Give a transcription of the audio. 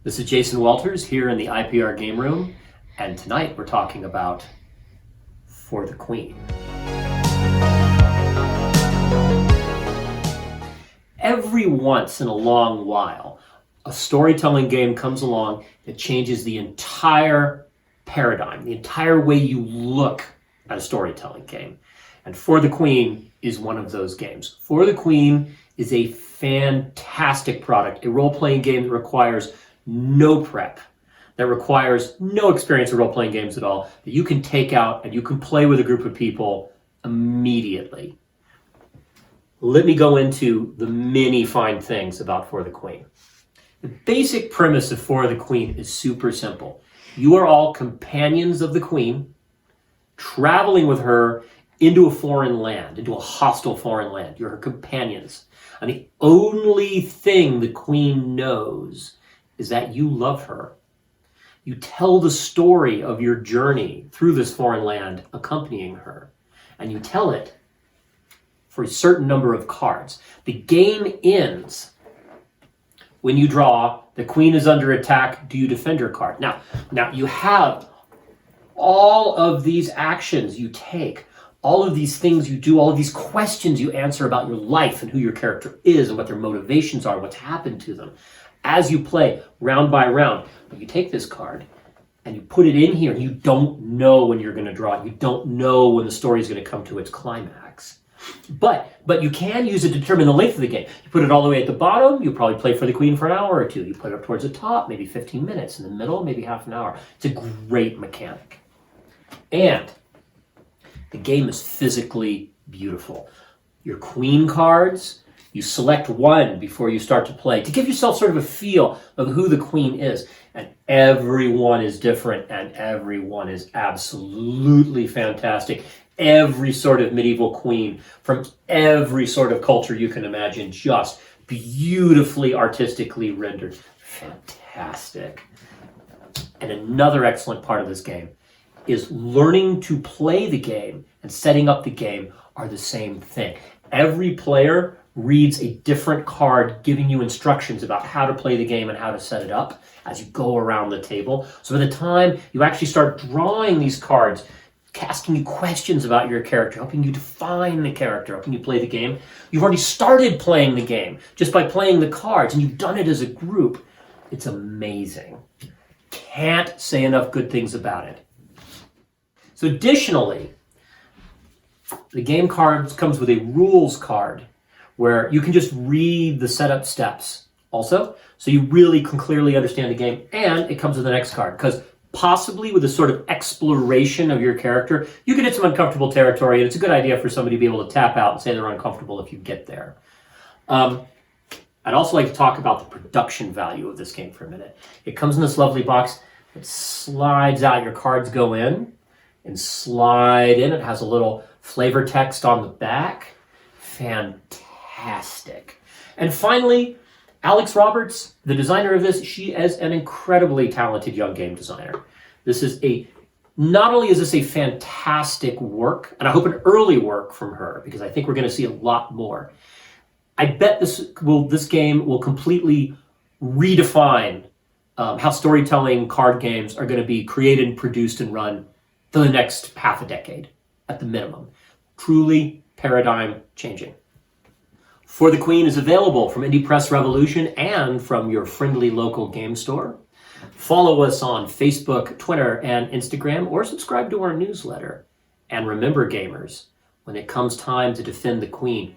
This is Jason Walters here in the IPR game room, and tonight we're talking about For the Queen. Every once in a long while, a storytelling game comes along that changes the entire paradigm, the entire way you look at a storytelling game. And For the Queen is one of those games. For the Queen is a fantastic product, a role-playing game that requires no prep, that requires no experience in role-playing games at all, that you can take out and you can play with a group of people immediately. Let me go into the many fine things about For the Queen. The basic premise of For the Queen is super simple. You are all companions of the Queen, traveling with her into a foreign land, into a hostile foreign land. You're her companions. And the only thing the Queen knows is that you love her. You tell the story of your journey through this foreign land accompanying her. And you tell it for a certain number of cards. The game ends when you draw, the Queen is under attack, do you defend your card? Now you have all of these actions you take, all of these things you do, all of these questions you answer about your life and who your character is and what their motivations are, what's happened to them, as you play round by round. But you take this card and you put it in here and you don't know when you're going to draw it. You don't know when the story is going to come to its climax. But you can use it to determine the length of the game. You put it all the way at the bottom, you probably play For the Queen for an hour or two. You put it up towards the top, maybe 15 minutes. In the middle, maybe half an hour. It's a great mechanic. And the game is physically beautiful. Your Queen cards, you select one before you start to play to give yourself sort of a feel of who the Queen is. And everyone is different and everyone is absolutely fantastic. Every sort of medieval queen from every sort of culture you can imagine, just beautifully artistically rendered. Fantastic. And another excellent part of this game is learning to play the game and setting up the game are the same thing. Every player reads a different card giving you instructions about how to play the game and how to set it up as you go around the table. So by the time you actually start drawing these cards, asking you questions about your character, helping you define the character, helping you play the game, you've already started playing the game just by playing the cards, and you've done it as a group. It's amazing. Can't say enough good things about it. So additionally, the game cards comes with a rules card where you can just read the setup steps also, so you really can clearly understand the game, and it comes with the next card, because possibly with a sort of exploration of your character, you can hit some uncomfortable territory, and it's a good idea for somebody to be able to tap out and say they're uncomfortable if you get there. I'd also like to talk about the production value of this game for a minute. It comes in this lovely box. It slides out. Your cards go in and slide in. It has a little flavor text on the back. Fantastic. And finally, Alex Roberts, the designer of this, she is an incredibly talented young game designer. Not only is this a fantastic work, and I hope an early work from her, because I think we're going to see a lot more. I bet this game will completely redefine how storytelling card games are going to be created, produced, and run for the next half a decade, at the minimum. Truly paradigm changing. For the Queen is available from Indie Press Revolution and from your friendly local game store. Follow us on Facebook, Twitter, and Instagram, or subscribe to our newsletter. And remember, gamers, when it comes time to defend the Queen,